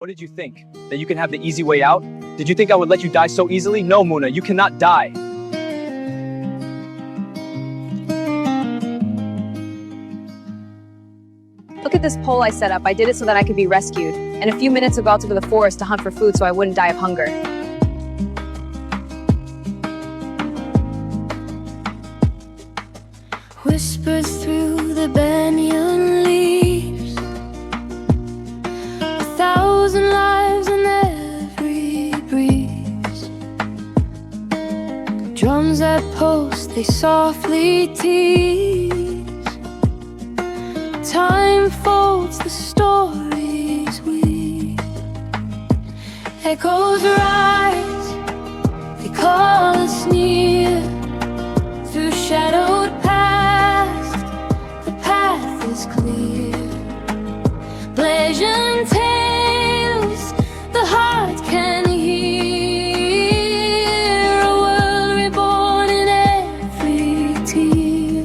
What did you think? That you can have the easy way out? Did you think I would let you die so easily? No, Muna, you cannot die. Look at this pole I set up. I did it so that I could be rescued. And a few minutes ago, I to the forest to hunt for food so I wouldn't die of hunger. Whisper through the banyan leaves, a thousand lives in every breeze. Drums that pulse, they softly tease. Time folds the stories we echoes rise, they call us near through shadowed past. The path is clear. Legend tales the heart can hear. A world reborn in every tear.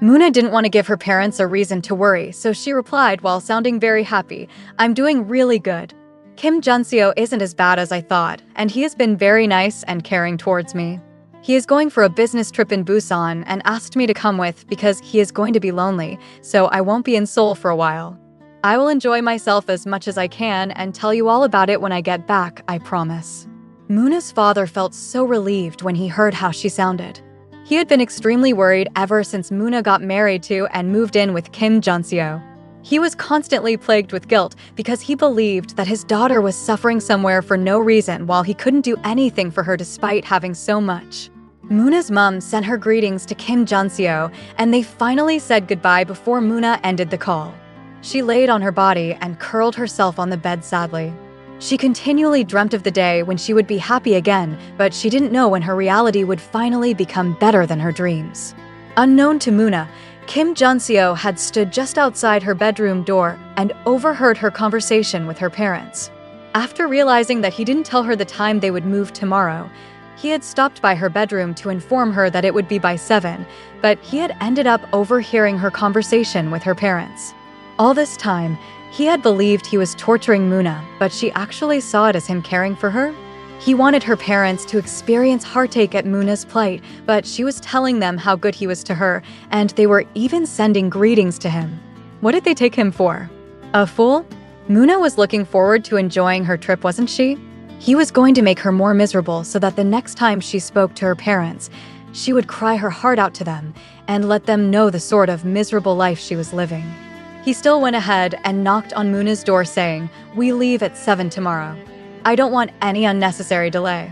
Muna didn't want to give her parents a reason to worry, so she replied while sounding very happy, "I'm doing really good. Kim Junseo isn't as bad as I thought, and he has been very nice and caring towards me. He is going for a business trip in Busan and asked me to come with because he is going to be lonely, so I won't be in Seoul for a while. I will enjoy myself as much as I can and tell you all about it when I get back, I promise." Muna's father felt so relieved when he heard how she sounded. He had been extremely worried ever since Muna got married to and moved in with Kim Junseo. He was constantly plagued with guilt because he believed that his daughter was suffering somewhere for no reason while he couldn't do anything for her despite having so much. Muna's mom sent her greetings to Kim Junseo, and they finally said goodbye before Muna ended the call. She laid on her body and curled herself on the bed sadly. She continually dreamt of the day when she would be happy again, but she didn't know when her reality would finally become better than her dreams. Unknown to Muna, Kim Junseo had stood just outside her bedroom door and overheard her conversation with her parents. After realizing that he didn't tell her the time they would move tomorrow, he had stopped by her bedroom to inform her that it would be by 7, but he had ended up overhearing her conversation with her parents. All this time, he had believed he was torturing Muna, but she actually saw it as him caring for her. He wanted her parents to experience heartache at Muna's plight, but she was telling them how good he was to her, and they were even sending greetings to him. What did they take him for? A fool? Muna was looking forward to enjoying her trip, wasn't she? He was going to make her more miserable so that the next time she spoke to her parents, she would cry her heart out to them and let them know the sort of miserable life she was living. He still went ahead and knocked on Muna's door saying, "We leave at 7 tomorrow. I don't want any unnecessary delay."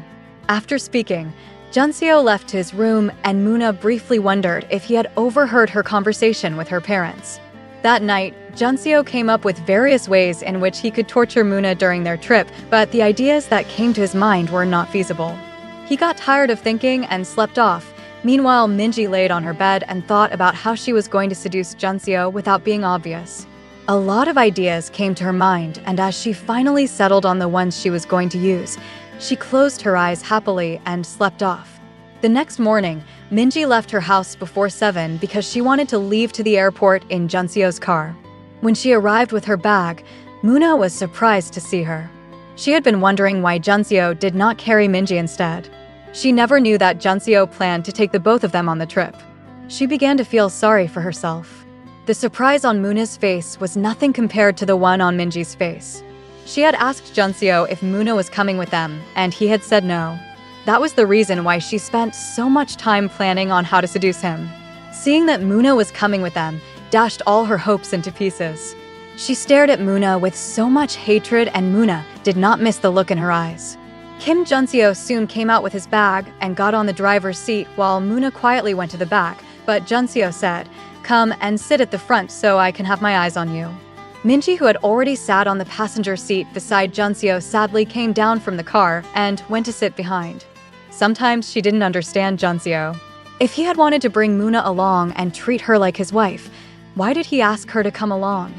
After speaking, Junseo left to his room and Muna briefly wondered if he had overheard her conversation with her parents. That night, Junseo came up with various ways in which he could torture Muna during their trip, but the ideas that came to his mind were not feasible. He got tired of thinking and slept off. Meanwhile, Minji laid on her bed and thought about how she was going to seduce Junseo without being obvious. A lot of ideas came to her mind, and as she finally settled on the ones she was going to use, she closed her eyes happily and slept off. The next morning, Minji left her house before 7 because she wanted to leave to the airport in Junseo's car. When she arrived with her bag, Muna was surprised to see her. She had been wondering why Junseo did not carry Minji instead. She never knew that Junseo planned to take the both of them on the trip. She began to feel sorry for herself. The surprise on Muna's face was nothing compared to the one on Minji's face. She had asked Junseo if Muna was coming with them, and he had said no. That was the reason why she spent so much time planning on how to seduce him. Seeing that Muna was coming with them dashed all her hopes into pieces. She stared at Muna with so much hatred, and Muna did not miss the look in her eyes. Kim Junseo soon came out with his bag and got on the driver's seat while Muna quietly went to the back, but Junseo said, "Come and sit at the front so I can have my eyes on you." Minji, who had already sat on the passenger seat beside Junseo, sadly came down from the car and went to sit behind. Sometimes she didn't understand Junseo. If he had wanted to bring Muna along and treat her like his wife, why did he ask her to come along?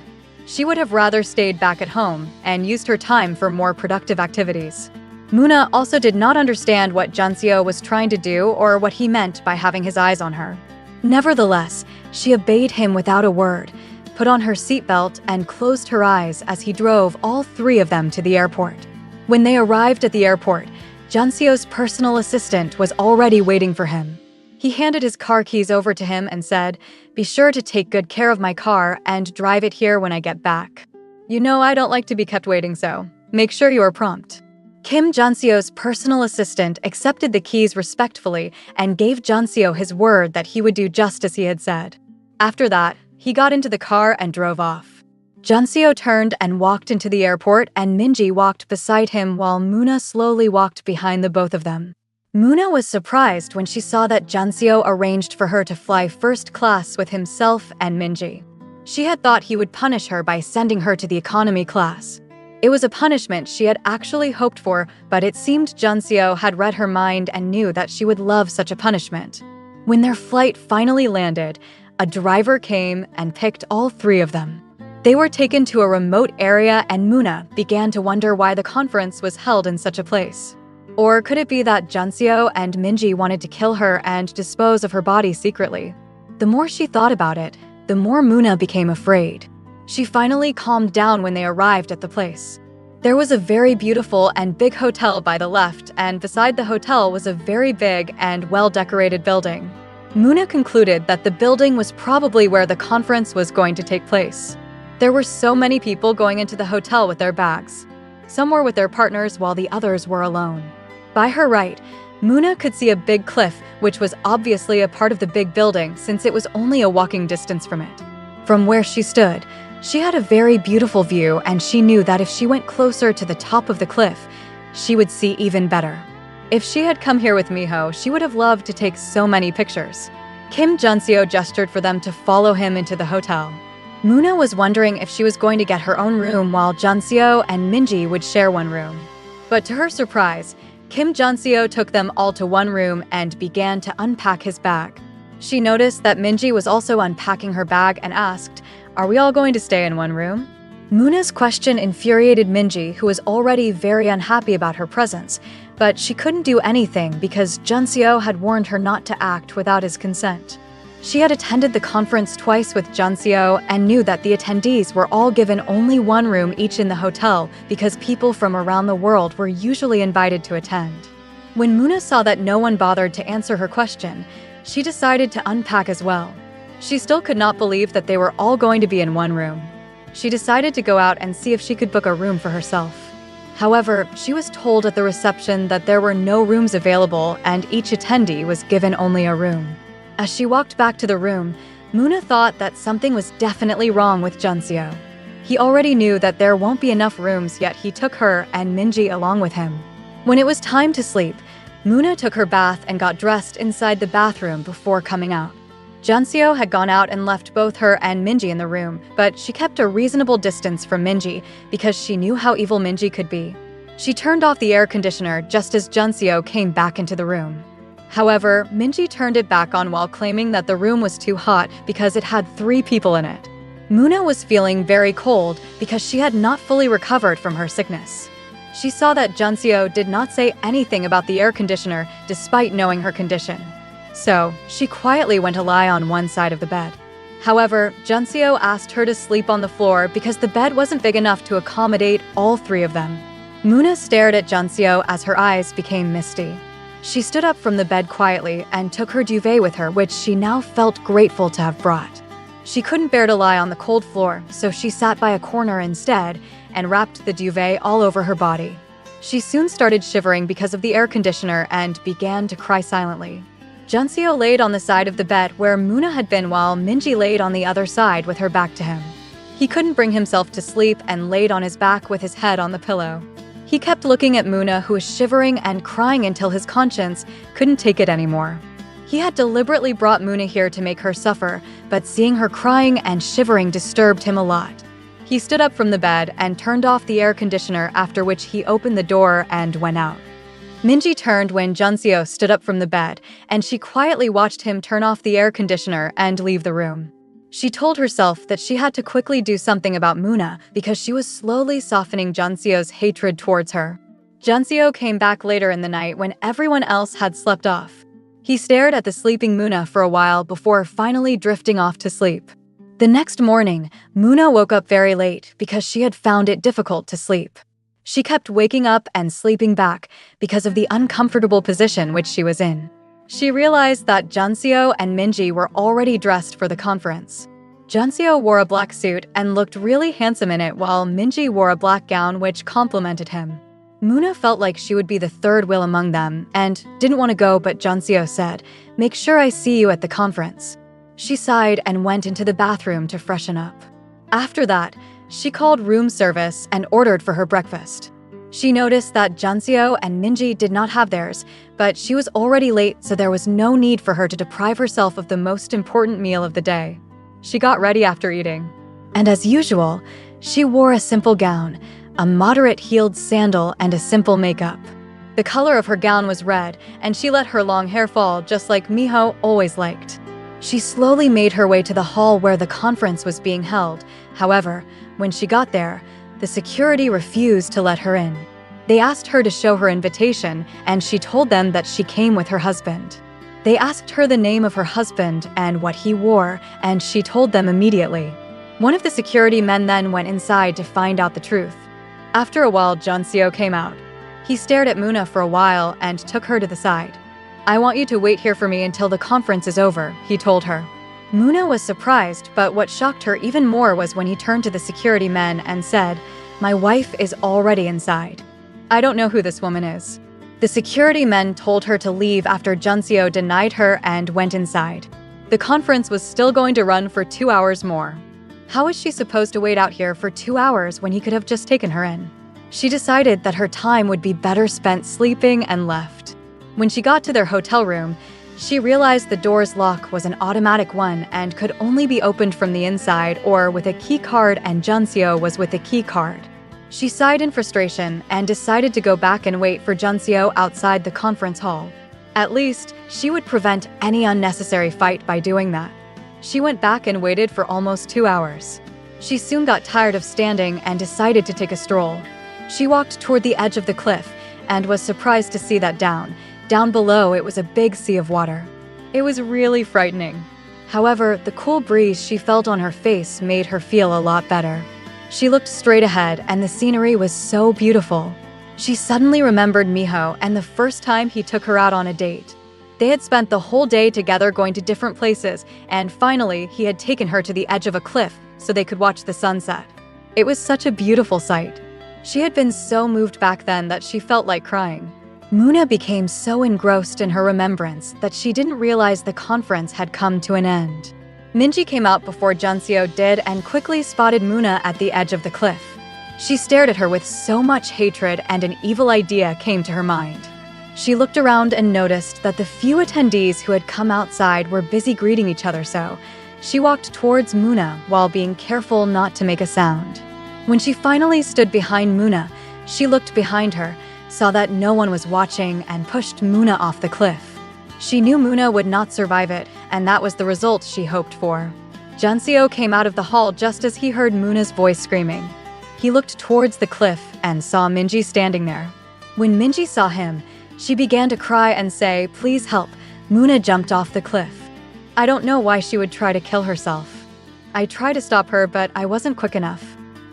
She would have rather stayed back at home and used her time for more productive activities. Muna also did not understand what Junseo was trying to do or what he meant by having his eyes on her. Nevertheless, she obeyed him without a word, put on her seatbelt, and closed her eyes as he drove all three of them to the airport. When they arrived at the airport, Junseo's personal assistant was already waiting for him. He handed his car keys over to him and said, "Be sure to take good care of my car and drive it here when I get back. You know I don't like to be kept waiting, so make sure you are prompt." Kim Junseo's personal assistant accepted the keys respectfully and gave Junseo his word that he would do just as he had said. After that, he got into the car and drove off. Junseo turned and walked into the airport, and Minji walked beside him while Moona slowly walked behind the both of them. Moona was surprised when she saw that Junseo arranged for her to fly first class with himself and Minji. She had thought he would punish her by sending her to the economy class. It was a punishment she had actually hoped for, but it seemed Junseo had read her mind and knew that she would love such a punishment. When their flight finally landed, a driver came and picked all three of them. They were taken to a remote area, and Moona began to wonder why the conference was held in such a place. Or could it be that Junseo and Minji wanted to kill her and dispose of her body secretly? The more she thought about it, the more Moona became afraid. She finally calmed down when they arrived at the place. There was a very beautiful and big hotel by the left, and beside the hotel was a very big and well-decorated building. Moona concluded that the building was probably where the conference was going to take place. There were so many people going into the hotel with their bags. Some were with their partners while the others were alone. By her right, Moona could see a big cliff, which was obviously a part of the big building since it was only a walking distance from it. From where she stood, she had a very beautiful view, and she knew that if she went closer to the top of the cliff, she would see even better. If she had come here with Miho, she would have loved to take so many pictures. Kim Junseo gestured for them to follow him into the hotel. Moona was wondering if she was going to get her own room while Junseo and Minji would share one room. But to her surprise, Kim Junseo took them all to one room and began to unpack his bag. She noticed that Minji was also unpacking her bag and asked, "Are we all going to stay in one room?" Moona's question infuriated Minji, who was already very unhappy about her presence, but she couldn't do anything because Junseo had warned her not to act without his consent. She had attended the conference twice with Junseo and knew that the attendees were all given only one room each in the hotel because people from around the world were usually invited to attend. When Moona saw that no one bothered to answer her question, she decided to unpack as well. She still could not believe that they were all going to be in one room. She decided to go out and see if she could book a room for herself. However, she was told at the reception that there were no rooms available and each attendee was given only a room. As she walked back to the room, Moona thought that something was definitely wrong with Junseo. He already knew that there won't be enough rooms, yet he took her and Minji along with him. When it was time to sleep, Moona took her bath and got dressed inside the bathroom before coming out. Junseo had gone out and left both her and Minji in the room, but she kept a reasonable distance from Minji because she knew how evil Minji could be. She turned off the air conditioner just as Junseo came back into the room. However, Minji turned it back on while claiming that the room was too hot because it had 3 people in it. Moona was feeling very cold because she had not fully recovered from her sickness. She saw that Junseo did not say anything about the air conditioner despite knowing her condition. So, she quietly went to lie on one side of the bed. However, Junseo asked her to sleep on the floor because the bed wasn't big enough to accommodate all 3 of them. Moona stared at Junseo as her eyes became misty. She stood up from the bed quietly and took her duvet with her, which she now felt grateful to have brought. She couldn't bear to lie on the cold floor, so she sat by a corner instead and wrapped the duvet all over her body. She soon started shivering because of the air conditioner and began to cry silently. Junseo laid on the side of the bed where Moona had been while Minji laid on the other side with her back to him. He couldn't bring himself to sleep and laid on his back with his head on the pillow. He kept looking at Moona, who was shivering and crying until his conscience couldn't take it anymore. He had deliberately brought Moona here to make her suffer, but seeing her crying and shivering disturbed him a lot. He stood up from the bed and turned off the air conditioner, after which he opened the door and went out. Minji turned when Junseo stood up from the bed, and she quietly watched him turn off the air conditioner and leave the room. She told herself that she had to quickly do something about Moona because she was slowly softening Junseo's hatred towards her. Junseo came back later in the night when everyone else had slept off. He stared at the sleeping Moona for a while before finally drifting off to sleep. The next morning, Muna woke up very late because she had found it difficult to sleep. She kept waking up and sleeping back because of the uncomfortable position which she was in. She realized that Junseo and Minji were already dressed for the conference. Junseo wore a black suit and looked really handsome in it, while Minji wore a black gown which complimented him. Muna felt like she would be the third wheel among them and didn't want to go, but Junseo said, "Make sure I see you at the conference." She sighed and went into the bathroom to freshen up. After that, she called room service and ordered for her breakfast. She noticed that Junseo and Minji did not have theirs, but she was already late, so there was no need for her to deprive herself of the most important meal of the day. She got ready after eating. And as usual, she wore a simple gown, a moderate heeled sandal, and a simple makeup. The color of her gown was red, and she let her long hair fall just like Miho always liked. She slowly made her way to the hall where the conference was being held. However, when she got there, the security refused to let her in. They asked her to show her invitation, and she told them that she came with her husband. They asked her the name of her husband and what he wore, and she told them immediately. One of the security men then went inside to find out the truth. After a while, Junseo came out. He stared at Muna for a while and took her to the side. "I want you to wait here for me until the conference is over," he told her. Muna was surprised, but what shocked her even more was when he turned to the security men and said, "My wife is already inside. I don't know who this woman is." The security men told her to leave after Junseo denied her and went inside. The conference was still going to run for 2 hours more. How was she supposed to wait out here for 2 hours when he could have just taken her in? She decided that her time would be better spent sleeping and left. When she got to their hotel room, she realized the door's lock was an automatic one and could only be opened from the inside or with a key card, and Junseo was with a key card. She sighed in frustration and decided to go back and wait for Junseo outside the conference hall. At least, she would prevent any unnecessary fight by doing that. She went back and waited for almost 2 hours. She soon got tired of standing and decided to take a stroll. She walked toward the edge of the cliff and was surprised to see that down below it was a big sea of water. It was really frightening. However, the cool breeze she felt on her face made her feel a lot better. She looked straight ahead and the scenery was so beautiful. She suddenly remembered Miho and the first time he took her out on a date. They had spent the whole day together going to different places, and finally he had taken her to the edge of a cliff so they could watch the sunset. It was such a beautiful sight. She had been so moved back then that she felt like crying. Muna became so engrossed in her remembrance that she didn't realize the conference had come to an end. Minji came out before Junseo did and quickly spotted Muna at the edge of the cliff. She stared at her with so much hatred, and an evil idea came to her mind. She looked around and noticed that the few attendees who had come outside were busy greeting each other, so she walked towards Muna while being careful not to make a sound. When she finally stood behind Muna, she looked behind her, saw that no one was watching, and pushed Muna off the cliff. She knew Muna would not survive it, and that was the result she hoped for. Junseo came out of the hall just as he heard Muna's voice screaming. He looked towards the cliff and saw Minji standing there. When Minji saw him, she began to cry and say, "Please help." Muna jumped off the cliff. I don't know why she would try to kill herself. I tried to stop her, but I wasn't quick enough.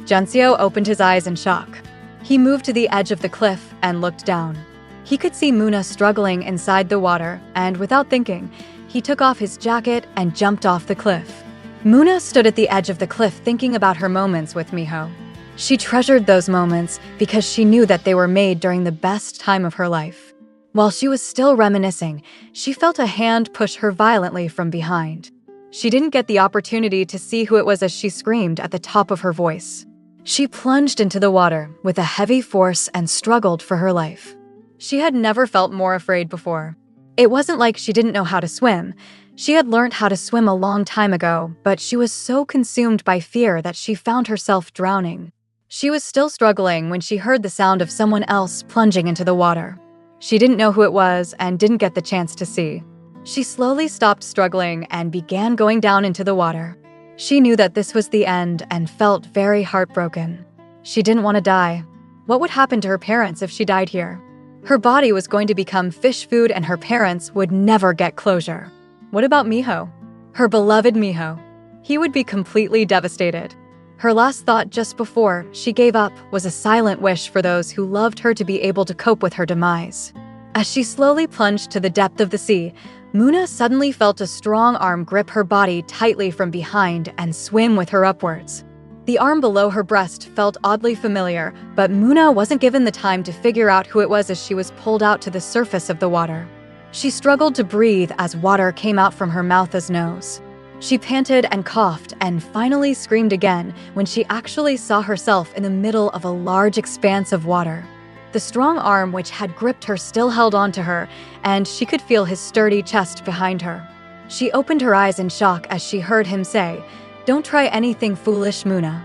Junseo opened his eyes in shock. He moved to the edge of the cliff and looked down. He could see Muna struggling inside the water, and without thinking, he took off his jacket and jumped off the cliff. Muna stood at the edge of the cliff thinking about her moments with Miho. She treasured those moments because she knew that they were made during the best time of her life. While she was still reminiscing, she felt a hand push her violently from behind. She didn't get the opportunity to see who it was as she screamed at the top of her voice. She plunged into the water with a heavy force and struggled for her life. She had never felt more afraid before. It wasn't like she didn't know how to swim. She had learned how to swim a long time ago, but she was so consumed by fear that she found herself drowning. She was still struggling when she heard the sound of someone else plunging into the water. She didn't know who it was and didn't get the chance to see. She slowly stopped struggling and began going down into the water. She knew that this was the end and felt very heartbroken. She didn't want to die. What would happen to her parents if she died here? Her body was going to become fish food and her parents would never get closure. What about Miho? Her beloved Miho. He would be completely devastated. Her last thought just before she gave up was a silent wish for those who loved her to be able to cope with her demise. As she slowly plunged to the depth of the sea, Muna suddenly felt a strong arm grip her body tightly from behind and swim with her upwards. The arm below her breast felt oddly familiar, but Muna wasn't given the time to figure out who it was as she was pulled out to the surface of the water. She struggled to breathe as water came out from her mouth as nose. She panted and coughed and finally screamed again when she actually saw herself in the middle of a large expanse of water. The strong arm which had gripped her still held on to her, and she could feel his sturdy chest behind her. She opened her eyes in shock as she heard him say, "Don't try anything foolish, Muna.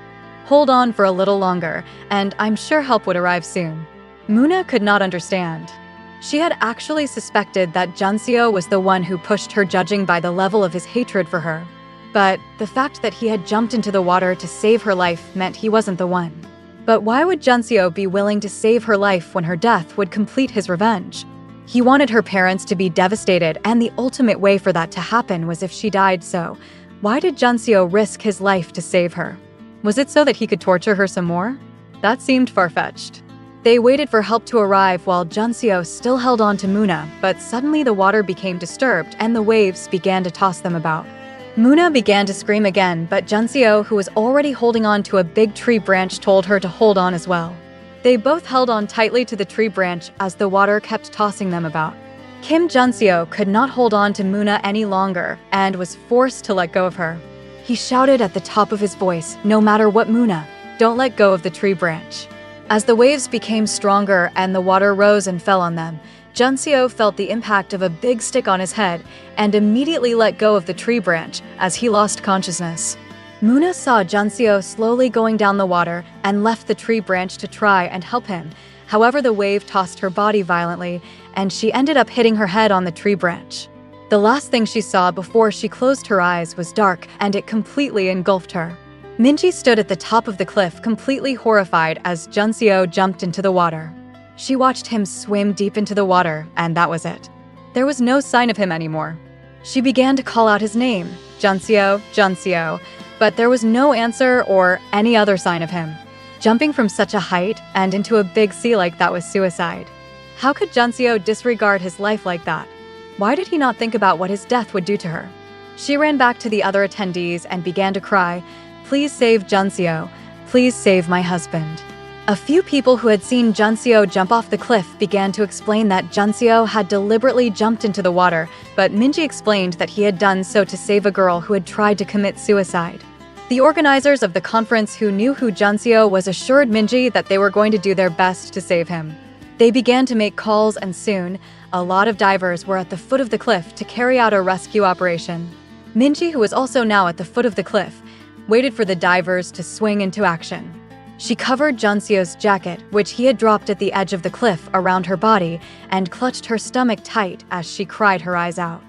Hold on for a little longer, and I'm sure help would arrive soon." Muna could not understand. She had actually suspected that Junseo was the one who pushed her, judging by the level of his hatred for her. But the fact that he had jumped into the water to save her life meant he wasn't the one. But why would Junseo be willing to save her life when her death would complete his revenge? He wanted her parents to be devastated, and the ultimate way for that to happen was if she died, so why did Junseo risk his life to save her? Was it so that he could torture her some more? That seemed far-fetched. They waited for help to arrive while Junseo still held on to Muna, but suddenly the water became disturbed and the waves began to toss them about. Muna began to scream again, but Junseo, who was already holding on to a big tree branch, told her to hold on as well. They both held on tightly to the tree branch as the water kept tossing them about. Kim Junseo could not hold on to Muna any longer and was forced to let go of her. He shouted at the top of his voice, "No matter what, Muna, don't let go of the tree branch." As the waves became stronger and the water rose and fell on them, Junseo felt the impact of a big stick on his head and immediately let go of the tree branch as he lost consciousness. Muna saw Junseo slowly going down the water and left the tree branch to try and help him. However, the wave tossed her body violently and she ended up hitting her head on the tree branch. The last thing she saw before she closed her eyes was dark, and it completely engulfed her. Minji stood at the top of the cliff, completely horrified as Junseo jumped into the water. She watched him swim deep into the water, and that was it. There was no sign of him anymore. She began to call out his name, Junseo, Junseo, but there was no answer or any other sign of him. Jumping from such a height and into a big sea like that was suicide. How could Junseo disregard his life like that? Why did he not think about what his death would do to her? She ran back to the other attendees and began to cry, "Please save Junseo. Please save my husband." A few people who had seen Junseo jump off the cliff began to explain that Junseo had deliberately jumped into the water, but Minji explained that he had done so to save a girl who had tried to commit suicide. The organizers of the conference, who knew who Junseo was, assured Minji that they were going to do their best to save him. They began to make calls, and soon, a lot of divers were at the foot of the cliff to carry out a rescue operation. Minji, who was also now at the foot of the cliff, waited for the divers to swing into action. She covered Junseo's jacket, which he had dropped at the edge of the cliff, around her body and clutched her stomach tight as she cried her eyes out.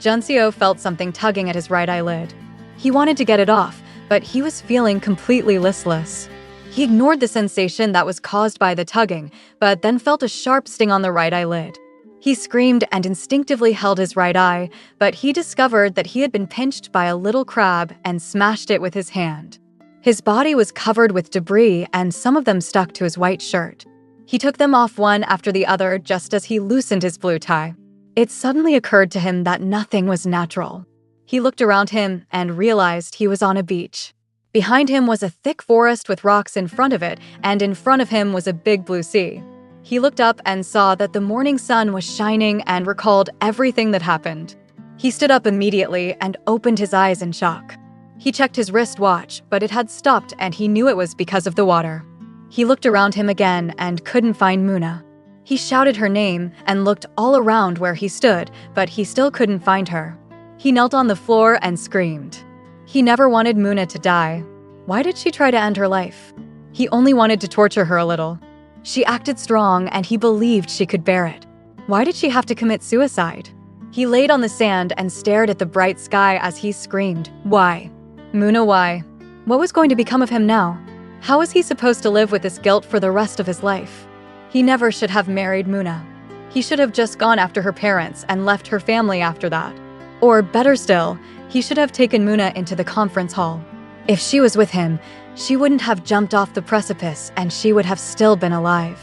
Junseo felt something tugging at his right eyelid. He wanted to get it off, but he was feeling completely listless. He ignored the sensation that was caused by the tugging, but then felt a sharp sting on the right eyelid. He screamed and instinctively held his right eye, but he discovered that he had been pinched by a little crab and smashed it with his hand. His body was covered with debris, and some of them stuck to his white shirt. He took them off one after the other just as he loosened his blue tie. It suddenly occurred to him that nothing was natural. He looked around him and realized he was on a beach. Behind him was a thick forest with rocks in front of it, and in front of him was a big blue sea. He looked up and saw that the morning sun was shining and recalled everything that happened. He stood up immediately and opened his eyes in shock. He checked his wristwatch, but it had stopped, and he knew it was because of the water. He looked around him again and couldn't find Muna. He shouted her name and looked all around where he stood, but he still couldn't find her. He knelt on the floor and screamed. He never wanted Muna to die. Why did she try to end her life? He only wanted to torture her a little. She acted strong, and he believed she could bear it. Why did she have to commit suicide? He laid on the sand and stared at the bright sky as he screamed, "Why? Muna, why?" What was going to become of him now? How was he supposed to live with this guilt for the rest of his life? He never should have married Muna. He should have just gone after her parents and left her family after that. Or better still, He should have taken Muna into the conference hall. If she was with him, she wouldn't have jumped off the precipice and she would have still been alive.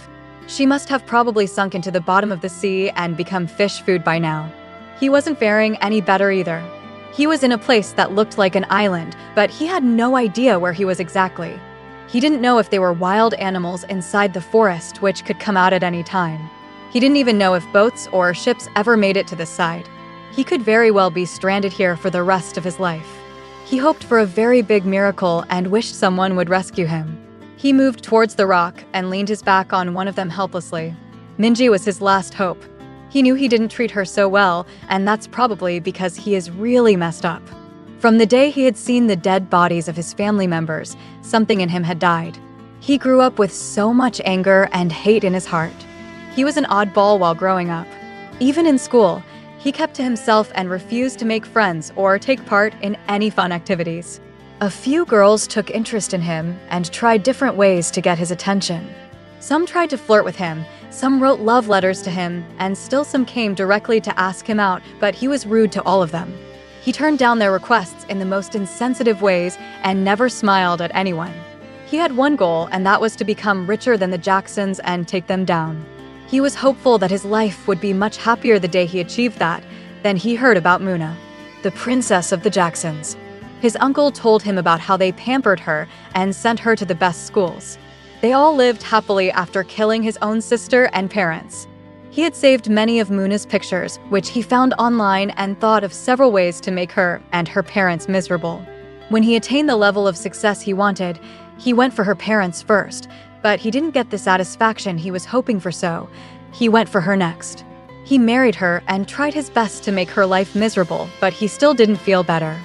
She must have probably sunk into the bottom of the sea and become fish food by now. He wasn't faring any better either. He was in a place that looked like an island, but he had no idea where he was exactly. He didn't know if they were wild animals inside the forest which could come out at any time. He didn't even know if boats or ships ever made it to this side. He could very well be stranded here for the rest of his life. He hoped for a very big miracle and wished someone would rescue him. He moved towards the rock and leaned his back on one of them helplessly. Minji was his last hope. He knew he didn't treat her so well, and that's probably because he is really messed up. From the day he had seen the dead bodies of his family members, something in him had died. He grew up with so much anger and hate in his heart. He was an oddball while growing up. Even in school, he kept to himself and refused to make friends or take part in any fun activities. A few girls took interest in him and tried different ways to get his attention. Some tried to flirt with him, some wrote love letters to him, and still some came directly to ask him out, but he was rude to all of them. He turned down their requests in the most insensitive ways and never smiled at anyone. He had one goal, and that was to become richer than the Jacksons and take them down. He was hopeful that his life would be much happier the day he achieved that. Then he heard about Muna, the princess of the Jacksons. His uncle told him about how they pampered her and sent her to the best schools. They all lived happily after killing his own sister and parents. He had saved many of Muna's pictures, which he found online, and thought of several ways to make her and her parents miserable. When he attained the level of success he wanted, he went for her parents first, but he didn't get the satisfaction he was hoping for, so he went for her next. He married her and tried his best to make her life miserable, but he still didn't feel better.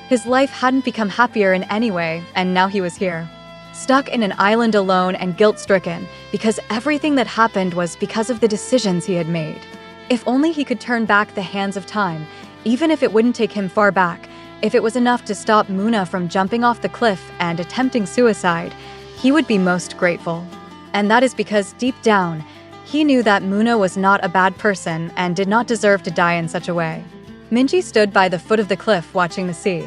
His life hadn't become happier in any way, and now he was here, stuck in an island alone and guilt-stricken, because everything that happened was because of the decisions he had made. If only he could turn back the hands of time, even if it wouldn't take him far back, if it was enough to stop Muna from jumping off the cliff and attempting suicide, he would be most grateful. And that is because deep down, he knew that Muna was not a bad person and did not deserve to die in such a way. Minji stood by the foot of the cliff watching the sea.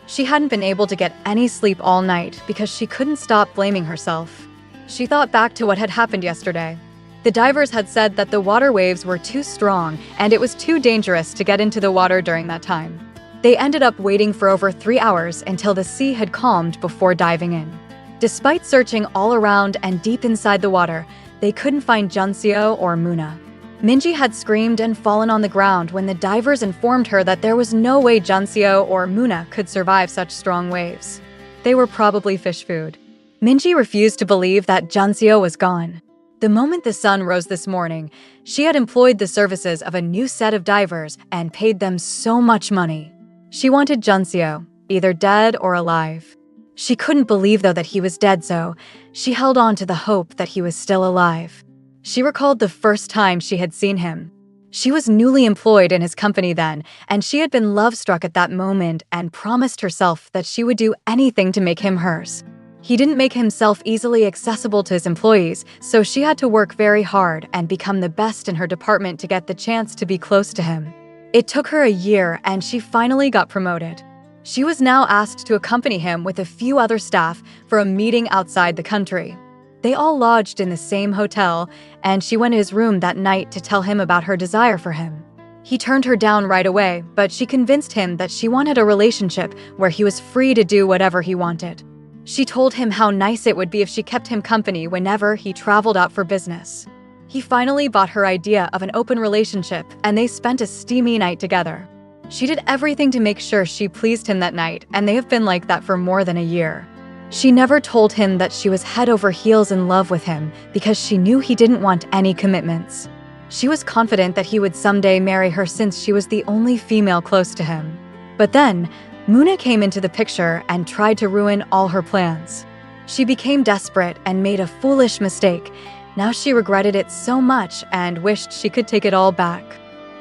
She hadn't been able to get any sleep all night because she couldn't stop blaming herself. She thought back to what had happened yesterday. The divers had said that the water waves were too strong and it was too dangerous to get into the water during that time. They ended up waiting for over 3 hours until the sea had calmed before diving in. Despite searching all around and deep inside the water, they couldn't find Junseo or Muna. Minji had screamed and fallen on the ground when the divers informed her that there was no way Junseo or Muna could survive such strong waves. They were probably fish food. Minji refused to believe that Junseo was gone. The moment the sun rose this morning, she had employed the services of a new set of divers and paid them so much money. She wanted Junseo, either dead or alive. She couldn't believe, though, that he was dead, so she held on to the hope that he was still alive. She recalled the first time she had seen him. She was newly employed in his company then, and she had been love-struck at that moment and promised herself that she would do anything to make him hers. He didn't make himself easily accessible to his employees, so she had to work very hard and become the best in her department to get the chance to be close to him. It took her a year, and she finally got promoted. She was now asked to accompany him with a few other staff for a meeting outside the country. They all lodged in the same hotel, and she went to his room that night to tell him about her desire for him. He turned her down right away, but she convinced him that she wanted a relationship where he was free to do whatever he wanted. She told him how nice it would be if she kept him company whenever he traveled out for business. He finally bought her idea of an open relationship, and they spent a steamy night together. She did everything to make sure she pleased him that night, and they have been like that for more than a year. She never told him that she was head over heels in love with him because she knew he didn't want any commitments. She was confident that he would someday marry her since she was the only female close to him. But then, Muna came into the picture and tried to ruin all her plans. She became desperate and made a foolish mistake. Now she regretted it so much and wished she could take it all back.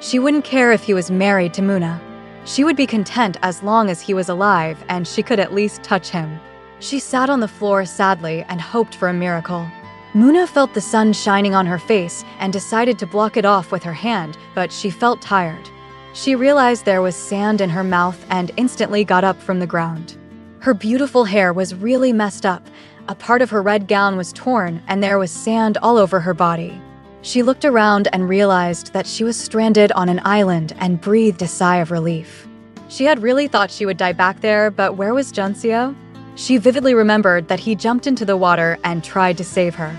She wouldn't care if he was married to Muna. She would be content as long as he was alive and she could at least touch him. She sat on the floor sadly and hoped for a miracle. Muna felt the sun shining on her face and decided to block it off with her hand, but she felt tired. She realized there was sand in her mouth and instantly got up from the ground. Her beautiful hair was really messed up. A part of her red gown was torn and there was sand all over her body. She looked around and realized that she was stranded on an island and breathed a sigh of relief. She had really thought she would die back there, but where was Junseo? She vividly remembered that he jumped into the water and tried to save her.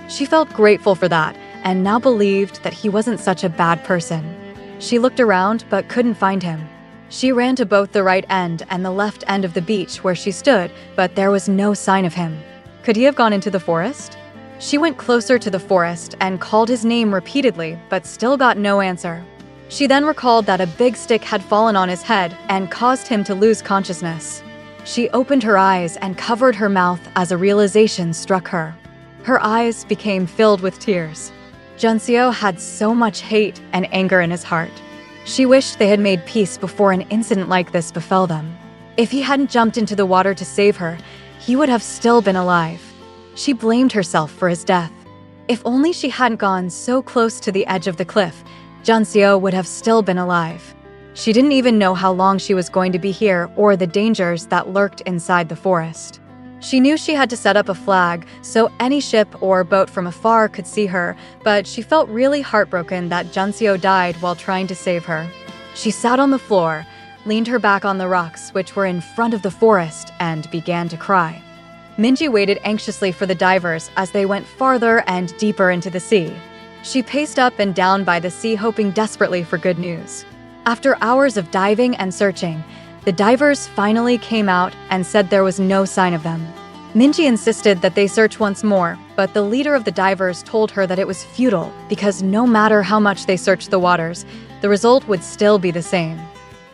She felt grateful for that and now believed that he wasn't such a bad person. She looked around but couldn't find him. She ran to both the right end and the left end of the beach where she stood, but there was no sign of him. Could he have gone into the forest? She went closer to the forest and called his name repeatedly, but still got no answer. She then recalled that a big stick had fallen on his head and caused him to lose consciousness. She opened her eyes and covered her mouth as a realization struck her. Her eyes became filled with tears. Junseo had so much hate and anger in his heart. She wished they had made peace before an incident like this befell them. If he hadn't jumped into the water to save her, he would have still been alive. She blamed herself for his death. If only she hadn't gone so close to the edge of the cliff, Junseo would have still been alive. She didn't even know how long she was going to be here or the dangers that lurked inside the forest. She knew she had to set up a flag so any ship or boat from afar could see her, but she felt really heartbroken that Junseo died while trying to save her. She sat on the floor, leaned her back on the rocks which were in front of the forest, and began to cry. Minji waited anxiously for the divers as they went farther and deeper into the sea. She paced up and down by the sea, hoping desperately for good news. After hours of diving and searching, the divers finally came out and said there was no sign of them. Minji insisted that they search once more, but the leader of the divers told her that it was futile because no matter how much they searched the waters, the result would still be the same.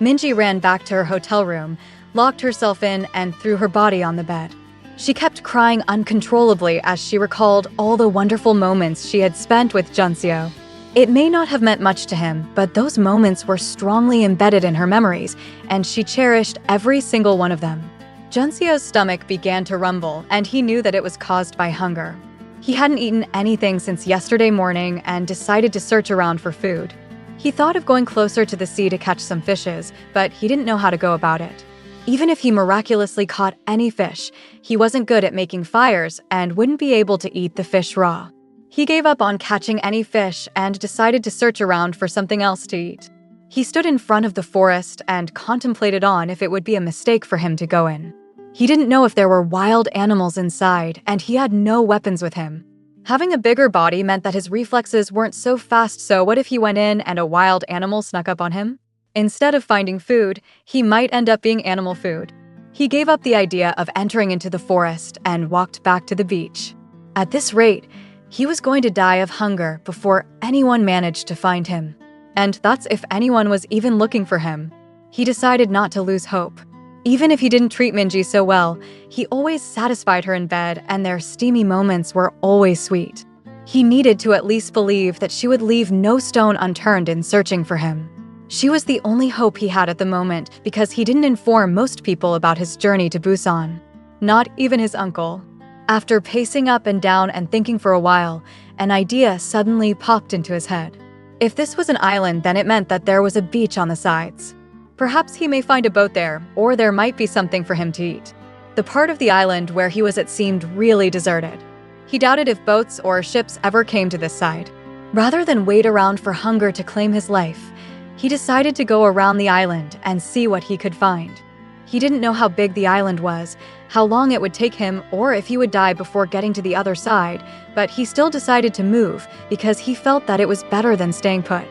Minji ran back to her hotel room, locked herself in, and threw her body on the bed. She kept crying uncontrollably as she recalled all the wonderful moments she had spent with Junseo. It may not have meant much to him, but those moments were strongly embedded in her memories, and she cherished every single one of them. Junseo's stomach began to rumble, and he knew that it was caused by hunger. He hadn't eaten anything since yesterday morning and decided to search around for food. He thought of going closer to the sea to catch some fishes, but he didn't know how to go about it. Even if he miraculously caught any fish, he wasn't good at making fires and wouldn't be able to eat the fish raw. He gave up on catching any fish and decided to search around for something else to eat. He stood in front of the forest and contemplated on if it would be a mistake for him to go in. He didn't know if there were wild animals inside, and he had no weapons with him. Having a bigger body meant that his reflexes weren't so fast, so what if he went in and a wild animal snuck up on him? Instead of finding food, he might end up being animal food. He gave up the idea of entering into the forest and walked back to the beach. At this rate, he was going to die of hunger before anyone managed to find him. And that's if anyone was even looking for him. He decided not to lose hope. Even if he didn't treat Minji so well, he always satisfied her in bed, and their steamy moments were always sweet. He needed to at least believe that she would leave no stone unturned in searching for him. She was the only hope he had at the moment because he didn't inform most people about his journey to Busan. Not even his uncle. After pacing up and down and thinking for a while, an idea suddenly popped into his head. If this was an island, then it meant that there was a beach on the sides. Perhaps he may find a boat there, or there might be something for him to eat. The part of the island where he was at seemed really deserted. He doubted if boats or ships ever came to this side. Rather than wait around for hunger to claim his life, he decided to go around the island and see what he could find. He didn't know how big the island was, how long it would take him, or if he would die before getting to the other side, but he still decided to move because he felt that it was better than staying put.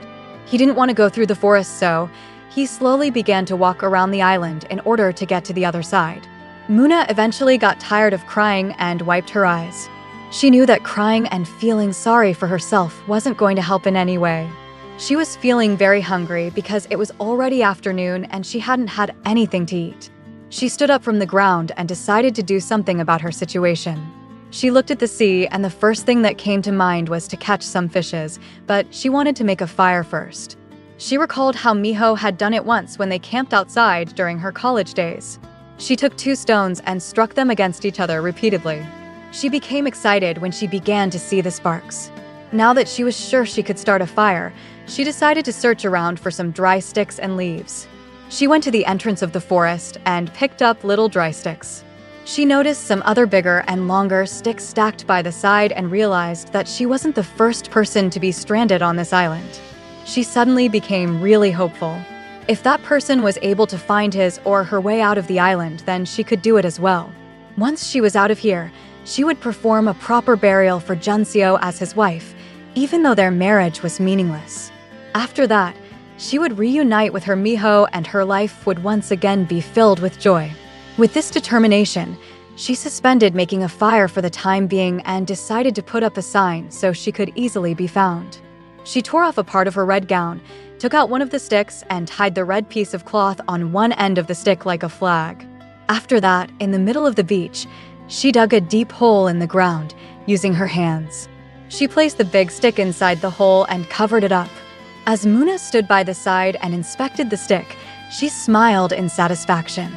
He didn't want to go through the forest, so he slowly began to walk around the island in order to get to the other side. Muna eventually got tired of crying and wiped her eyes. She knew that crying and feeling sorry for herself wasn't going to help in any way. She was feeling very hungry because it was already afternoon and she hadn't had anything to eat. She stood up from the ground and decided to do something about her situation. She looked at the sea, and the first thing that came to mind was to catch some fishes, but she wanted to make a fire first. She recalled how Miho had done it once when they camped outside during her college days. She took 2 stones and struck them against each other repeatedly. She became excited when she began to see the sparks. Now that she was sure she could start a fire, She decided to search around for some dry sticks and leaves. She went to the entrance of the forest and picked up little dry sticks. She noticed some other bigger and longer sticks stacked by the side and realized that she wasn't the first person to be stranded on this island. She suddenly became really hopeful. If that person was able to find his or her way out of the island, then she could do it as well. Once she was out of here, she would perform a proper burial for Junseo as his wife, even though their marriage was meaningless. After that, she would reunite with her Miho and her life would once again be filled with joy. With this determination, she suspended making a fire for the time being and decided to put up a sign so she could easily be found. She tore off a part of her red gown, took out one of the sticks, and tied the red piece of cloth on one end of the stick like a flag. After that, in the middle of the beach, she dug a deep hole in the ground using her hands. She placed the big stick inside the hole and covered it up. As Muna stood by the side and inspected the stick, she smiled in satisfaction.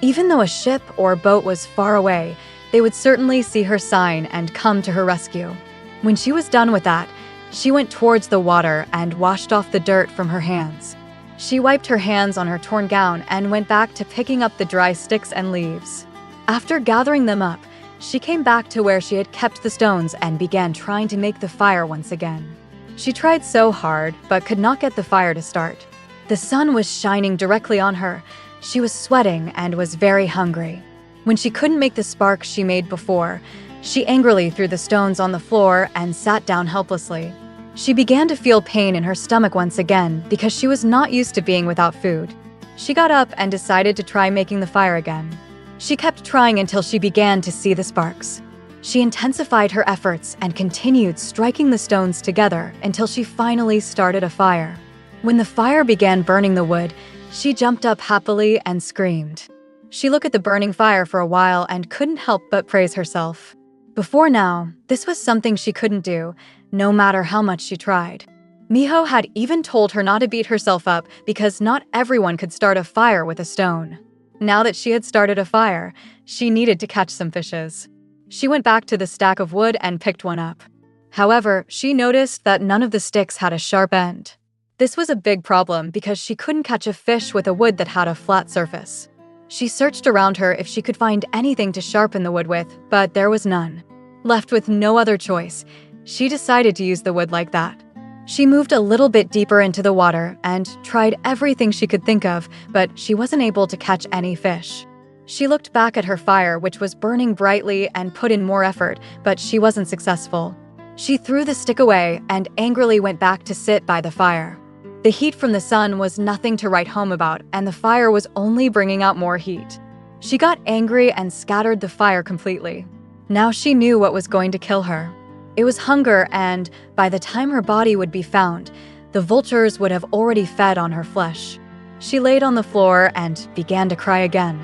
Even though a ship or boat was far away, they would certainly see her sign and come to her rescue. When she was done with that, she went towards the water and washed off the dirt from her hands. She wiped her hands on her torn gown and went back to picking up the dry sticks and leaves. After gathering them up, she came back to where she had kept the stones and began trying to make the fire once again. She tried so hard, but could not get the fire to start. The sun was shining directly on her. She was sweating and was very hungry. When she couldn't make the spark she made before, she angrily threw the stones on the floor and sat down helplessly. She began to feel pain in her stomach once again because she was not used to being without food. She got up and decided to try making the fire again. She kept trying until she began to see the sparks. She intensified her efforts and continued striking the stones together until she finally started a fire. When the fire began burning the wood, she jumped up happily and screamed. She looked at the burning fire for a while and couldn't help but praise herself. Before now, this was something she couldn't do, no matter how much she tried. Miho had even told her not to beat herself up because not everyone could start a fire with a stone. Now that she had started a fire, she needed to catch some fishes. She went back to the stack of wood and picked one up. However, she noticed that none of the sticks had a sharp end. This was a big problem because she couldn't catch a fish with a wood that had a flat surface. She searched around her if she could find anything to sharpen the wood with, but there was none. Left with no other choice, she decided to use the wood like that. She moved a little bit deeper into the water and tried everything she could think of, but she wasn't able to catch any fish. She looked back at her fire, which was burning brightly, and put in more effort, but she wasn't successful. She threw the stick away and angrily went back to sit by the fire. The heat from the sun was nothing to write home about, and the fire was only bringing out more heat. She got angry and scattered the fire completely. Now she knew what was going to kill her. It was hunger, and by the time her body would be found, the vultures would have already fed on her flesh. She laid on the floor and began to cry again.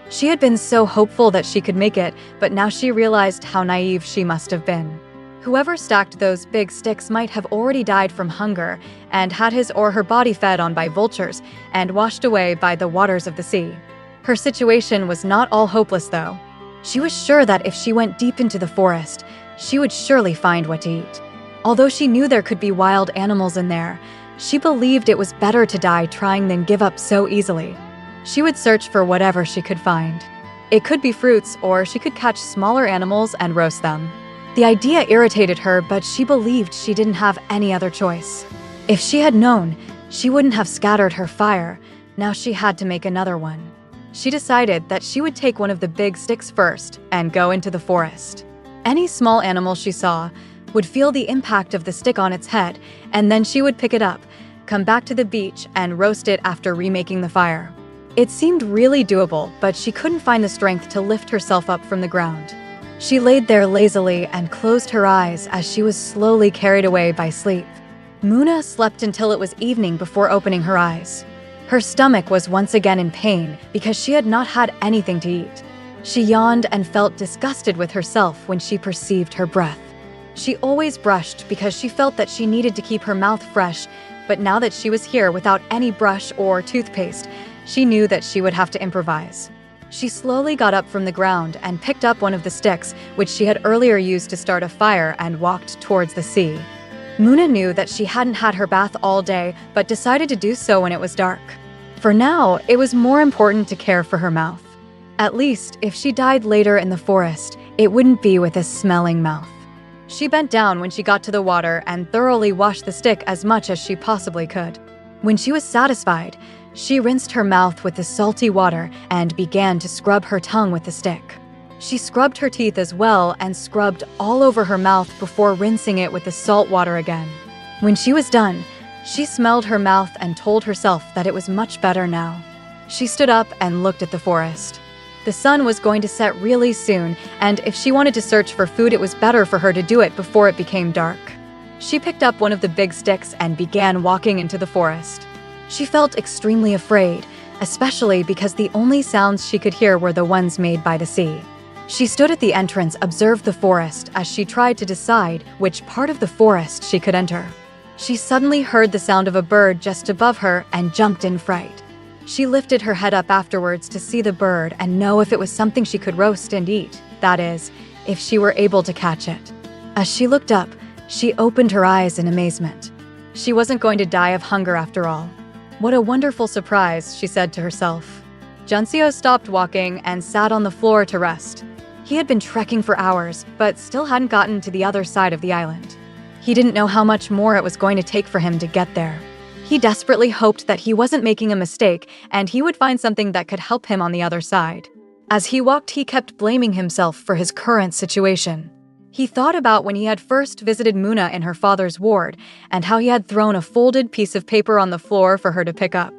She had been so hopeful that she could make it, but now she realized how naive she must have been. Whoever stacked those big sticks might have already died from hunger and had his or her body fed on by vultures and washed away by the waters of the sea. Her situation was not all hopeless, though. She was sure that if she went deep into the forest, she would surely find what to eat. Although she knew there could be wild animals in there, she believed it was better to die trying than give up so easily. She would search for whatever she could find. It could be fruits, or she could catch smaller animals and roast them. The idea irritated her, but she believed she didn't have any other choice. If she had known, she wouldn't have scattered her fire. Now she had to make another one. She decided that she would take one of the big sticks first and go into the forest. Any small animal she saw would feel the impact of the stick on its head, and then she would pick it up, come back to the beach, and roast it after remaking the fire. It seemed really doable, but she couldn't find the strength to lift herself up from the ground. She laid there lazily and closed her eyes as she was slowly carried away by sleep. Muna slept until it was evening before opening her eyes. Her stomach was once again in pain because she had not had anything to eat. She yawned and felt disgusted with herself when she perceived her breath. She always brushed because she felt that she needed to keep her mouth fresh, but now that she was here without any brush or toothpaste, she knew that she would have to improvise. She slowly got up from the ground and picked up one of the sticks, which she had earlier used to start a fire, and walked towards the sea. Muna knew that she hadn't had her bath all day, but decided to do so when it was dark. For now, it was more important to care for her mouth. At least, if she died later in the forest, it wouldn't be with a smelling mouth. She bent down when she got to the water and thoroughly washed the stick as much as she possibly could. When she was satisfied, she rinsed her mouth with the salty water and began to scrub her tongue with the stick. She scrubbed her teeth as well and scrubbed all over her mouth before rinsing it with the salt water again. When she was done, she smelled her mouth and told herself that it was much better now. She stood up and looked at the forest. The sun was going to set really soon, and if she wanted to search for food, it was better for her to do it before it became dark. She picked up one of the big sticks and began walking into the forest. She felt extremely afraid, especially because the only sounds she could hear were the ones made by the sea. She stood at the entrance, observed the forest as she tried to decide which part of the forest she could enter. She suddenly heard the sound of a bird just above her and jumped in fright. She lifted her head up afterwards to see the bird and know if it was something she could roast and eat, that is, if she were able to catch it. As she looked up, she opened her eyes in amazement. She wasn't going to die of hunger after all. What a wonderful surprise, she said to herself. Junseo stopped walking and sat on the floor to rest. He had been trekking for hours, but still hadn't gotten to the other side of the island. He didn't know how much more it was going to take for him to get there. He desperately hoped that he wasn't making a mistake and he would find something that could help him on the other side. As he walked, he kept blaming himself for his current situation. He thought about when he had first visited Muna in her father's ward and how he had thrown a folded piece of paper on the floor for her to pick up.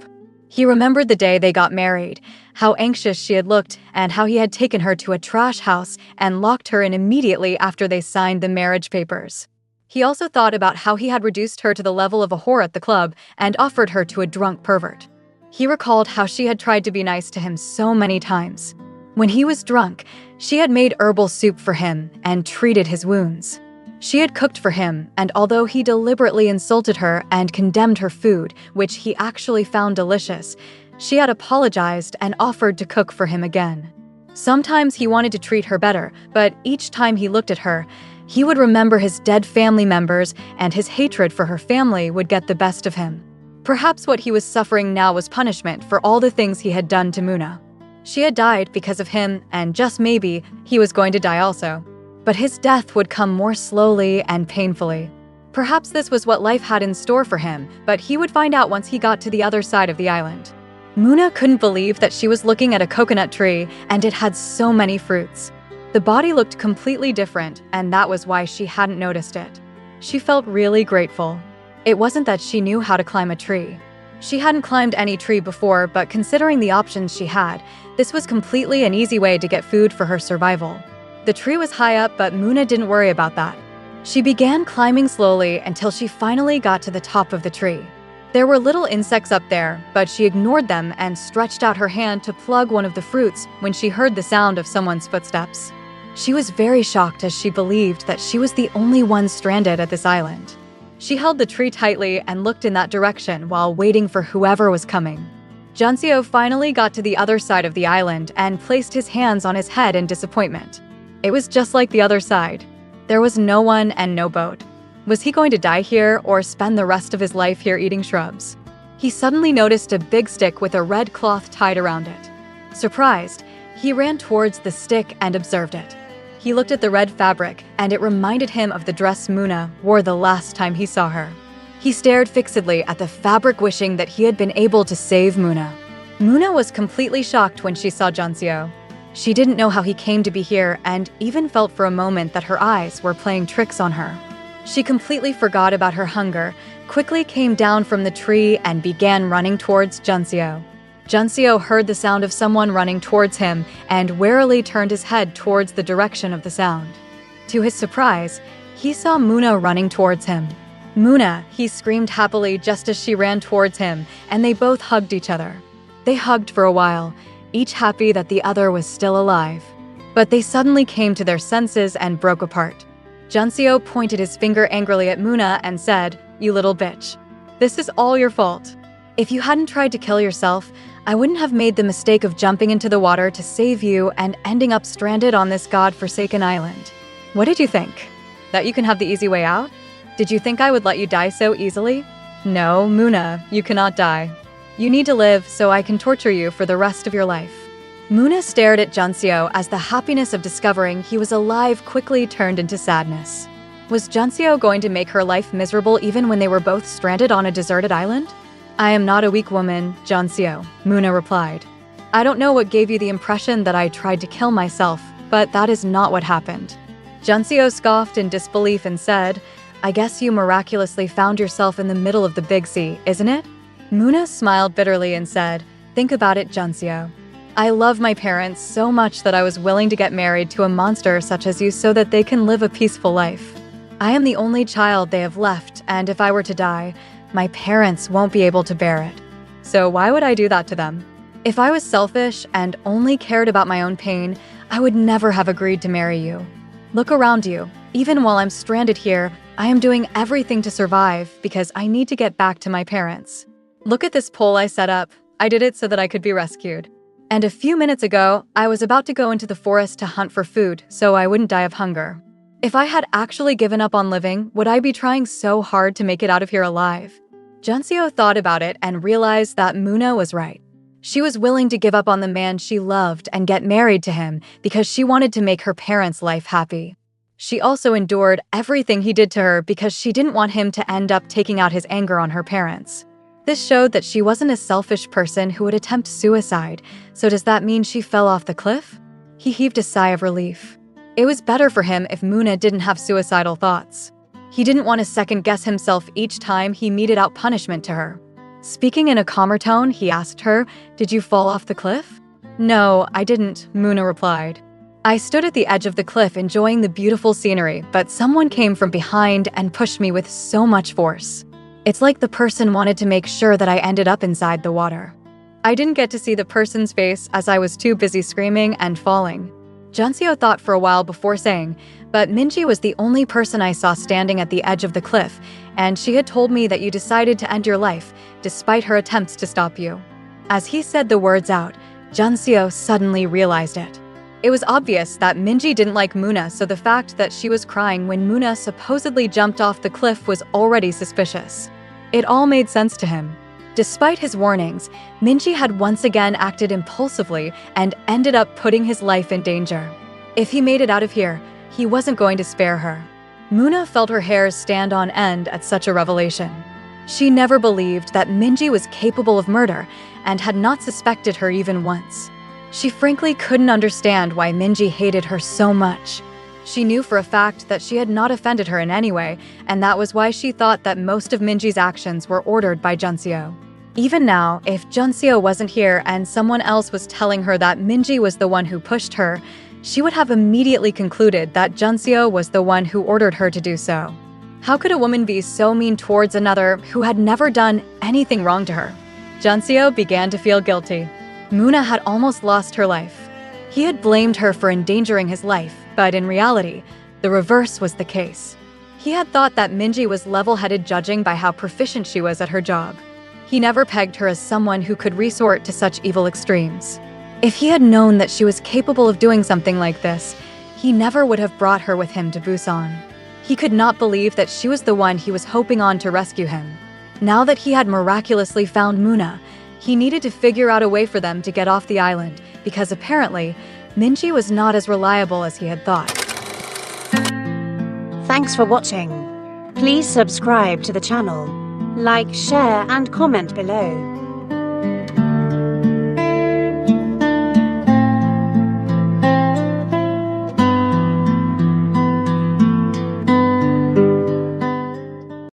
He remembered the day they got married, how anxious she had looked, and how he had taken her to a trash house and locked her in immediately after they signed the marriage papers. He also thought about how he had reduced her to the level of a whore at the club and offered her to a drunk pervert. He recalled how she had tried to be nice to him so many times. When he was drunk, she had made herbal soup for him and treated his wounds. She had cooked for him, and although he deliberately insulted her and condemned her food, which he actually found delicious, she had apologized and offered to cook for him again. Sometimes he wanted to treat her better, but each time he looked at her, he would remember his dead family members, and his hatred for her family would get the best of him. Perhaps what he was suffering now was punishment for all the things he had done to Muna. She had died because of him, and just maybe, he was going to die also. But his death would come more slowly and painfully. Perhaps this was what life had in store for him, but he would find out once he got to the other side of the island. Muna couldn't believe that she was looking at a coconut tree, and it had so many fruits. The body looked completely different, and that was why she hadn't noticed it. She felt really grateful. It wasn't that she knew how to climb a tree. She hadn't climbed any tree before, but considering the options she had, this was completely an easy way to get food for her survival. The tree was high up, but Muna didn't worry about that. She began climbing slowly until she finally got to the top of the tree. There were little insects up there, but she ignored them and stretched out her hand to plug one of the fruits when she heard the sound of someone's footsteps. She was very shocked as she believed that she was the only one stranded at this island. She held the tree tightly and looked in that direction while waiting for whoever was coming. Junseo finally got to the other side of the island and placed his hands on his head in disappointment. It was just like the other side. There was no one and no boat. Was he going to die here or spend the rest of his life here eating shrubs? He suddenly noticed a big stick with a red cloth tied around it. Surprised, he ran towards the stick and observed it. He looked at the red fabric, and it reminded him of the dress Muna wore the last time he saw her. He stared fixedly at the fabric, wishing that he had been able to save Muna. Muna was completely shocked when she saw Junseo. She didn't know how he came to be here and even felt for a moment that her eyes were playing tricks on her. She completely forgot about her hunger, quickly came down from the tree and began running towards Junseo. Junseo heard the sound of someone running towards him and warily turned his head towards the direction of the sound. To his surprise, he saw Muna running towards him. "Muna!" he screamed happily just as she ran towards him, and they both hugged each other. They hugged for a while, each happy that the other was still alive. But they suddenly came to their senses and broke apart. Junseo pointed his finger angrily at Muna and said, "You little bitch. This is all your fault. If you hadn't tried to kill yourself, I wouldn't have made the mistake of jumping into the water to save you and ending up stranded on this god-forsaken island. What did you think? That you can have the easy way out? Did you think I would let you die so easily? No, Muna, you cannot die. You need to live so I can torture you for the rest of your life. Muna stared at Junseo as the happiness of discovering he was alive quickly turned into sadness. Was Junseo going to make her life miserable even when they were both stranded on a deserted island? I am not a weak woman, Junseo, Muna replied. I don't know what gave you the impression that I tried to kill myself, but that is not what happened. Junseo scoffed in disbelief and said, I guess you miraculously found yourself in the middle of the big sea, isn't it? Muna smiled bitterly and said, think about it, Junseo. I love my parents so much that I was willing to get married to a monster such as you so that they can live a peaceful life. I am the only child they have left, and if I were to die, my parents won't be able to bear it. So why would I do that to them? If I was selfish and only cared about my own pain, I would never have agreed to marry you. Look around you. Even while I'm stranded here, I am doing everything to survive because I need to get back to my parents. Look at this pole I set up. I did it so that I could be rescued. And a few minutes ago, I was about to go into the forest to hunt for food so I wouldn't die of hunger. If I had actually given up on living, would I be trying so hard to make it out of here alive? Junseo thought about it and realized that Muna was right. She was willing to give up on the man she loved and get married to him because she wanted to make her parents' life happy. She also endured everything he did to her because she didn't want him to end up taking out his anger on her parents. This showed that she wasn't a selfish person who would attempt suicide, so does that mean she fell off the cliff? He heaved a sigh of relief. It was better for him if Muna didn't have suicidal thoughts. He didn't want to second-guess himself each time he meted out punishment to her. Speaking in a calmer tone, he asked her, "Did you fall off the cliff?" "No, I didn't," Muna replied. "I stood at the edge of the cliff enjoying the beautiful scenery, but someone came from behind and pushed me with so much force. It's like the person wanted to make sure that I ended up inside the water. I didn't get to see the person's face as I was too busy screaming and falling." Junseo thought for a while before saying, "But Minji was the only person I saw standing at the edge of the cliff, and she had told me that you decided to end your life, despite her attempts to stop you." As he said the words out, Junseo suddenly realized it. It was obvious that Minji didn't like Muna, so the fact that she was crying when Muna supposedly jumped off the cliff was already suspicious. It all made sense to him. Despite his warnings, Minji had once again acted impulsively and ended up putting his life in danger. If he made it out of here, he wasn't going to spare her. Muna felt her hairs stand on end at such a revelation. She never believed that Minji was capable of murder and had not suspected her even once. She frankly couldn't understand why Minji hated her so much. She knew for a fact that she had not offended her in any way, and that was why she thought that most of Minji's actions were ordered by Junseo. Even now, if Junseo wasn't here and someone else was telling her that Minji was the one who pushed her, she would have immediately concluded that Junseo was the one who ordered her to do so. How could a woman be so mean towards another who had never done anything wrong to her? Junseo began to feel guilty. Muna had almost lost her life. He had blamed her for endangering his life, but in reality, the reverse was the case. He had thought that Minji was level-headed judging by how proficient she was at her job. He never pegged her as someone who could resort to such evil extremes. If he had known that she was capable of doing something like this, he never would have brought her with him to Busan. He could not believe that she was the one he was hoping on to rescue him. Now that he had miraculously found Muna, he needed to figure out a way for them to get off the island, because apparently, Minji was not as reliable as he had thought. Thanks for watching. Please subscribe to the channel. Like, share and comment below.